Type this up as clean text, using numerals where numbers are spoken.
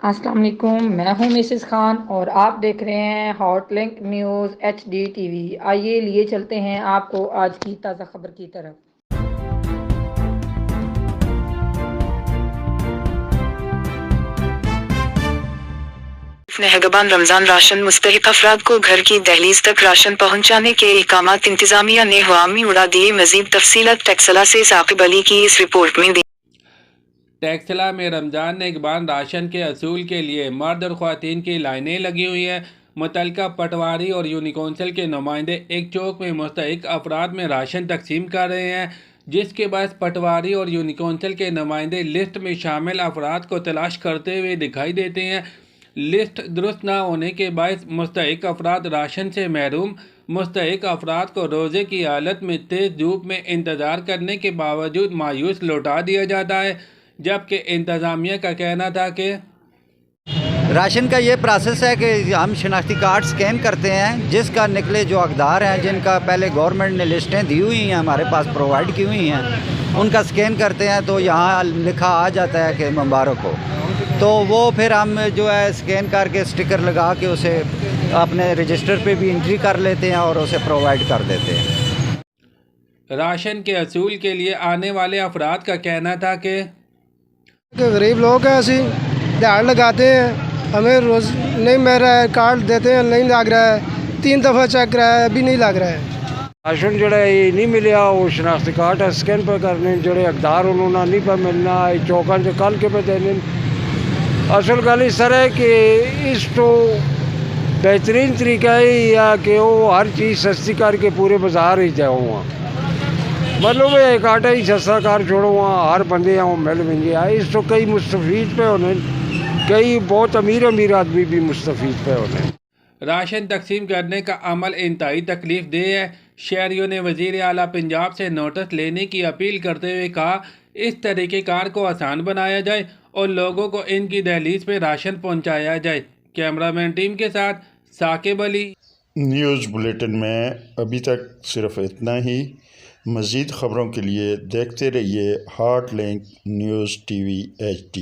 अस्सलाम वालेकुम। मैं हूं मिसेस खान और आप देख रहे हैं hot link news HD TV। आइए लिए चलते हैं आपको आज की ताज़ा खबर की तरफ। नहगबान रमजान राशन मुस्तहिक अफराद को घर की दहलीज तक राशन पहुंचाने के इकामात इंतजामिया ने हवामी उड़ा दिए। मजीद तफसीलात टैक्सला से साकिब अली की इस रिपोर्ट में दी। टैक्सला में रमज़ान नेगबान राशन के असूल के लिए मर्द और ख़वातीन की लाइनें लगी हुई हैं। मुतलका पटवारी और यूनिकौंसल के नुमाइंदे एक चौक में मुस्तहिक अफराद में राशन तकसीम कर रहे हैं, जिसके बाद पटवारी और यूनिकौंसल के नुमाइंदे लिस्ट में शामिल अफराद को तलाश करते हुए दिखाई देते हैं। लिस्ट दुरुस्त ना होने के बायस मुस्तहिक अफराद राशन से महरूम। मुस्तहिक अफराद को रोज़े की हालत में तेज़ धूप में इंतज़ार करने के बावजूद मायूस लौटा दिया जाता है, जबकि इंतज़ामिया का कहना था कि राशन का ये प्रोसेस है कि हम शनाख्ती कार्ड स्कैन करते हैं, जिसका निकले जो हकदार हैं, जिनका पहले गवर्नमेंट ने लिस्टें दी हुई हैं, हमारे पास प्रोवाइड की हुई हैं, उनका स्कैन करते हैं तो यहाँ लिखा आ जाता है कि मुबारक हो। तो वो फिर हम जो है स्कैन करके स्टिकर लगा के उसे अपने रजिस्टर पे भी एंट्री कर लेते हैं और उसे प्रोवाइड कर देते हैं। राशन के असूल के लिए आने वाले अफराद का कहना था कि गरीब लोग हैं, असी दिहाड़ लगाते हैं, हमें रोज़ नहीं मिल रहा है, कार्ड देते हैं नहीं लग रहा है, 3 दफ़ा चेक कराया अभी नहीं लग रहा है। राशन जोड़ा नहीं मिलिया, वो शनाख्ती कार्ड स्कैन पर करने जोड़े हकदार उन्होंने नहीं पर मिलना चौका से कल के पे देने। असल गल इस तरह है कि इस तो बेहतरीन तरीका ही है कि वो हर चीज़ सस्ती करके पूरे बाजार ही जाओ वहाँ, मतलब एक आटा ही सस्ता कार छोड़ो वहाँ हर बंदे यहाँ मिल मिलेंगे। इस तो कई मुस्तफ़ीद पे होने, कई बहुत अमीर आदमी भी मुस्तफ़ीद पे होने। राशन तकसीम करने का अमल इंतहाई तकलीफ दे है। शहरियों ने वज़ीर आला पंजाब से नोटिस लेने की अपील करते हुए कहा, इस तरीक़ेकार को आसान बनाया जाए और लोगों को इनकी दहलीज पे राशन पहुँचाया जाए। कैमरामैन टीम के साथ साकिब अली। न्यूज़ बुलेटिन में अभी तक सिर्फ इतना ही। मज़ीद ख़बरों के लिए देखते रहिए hot link news TV HD।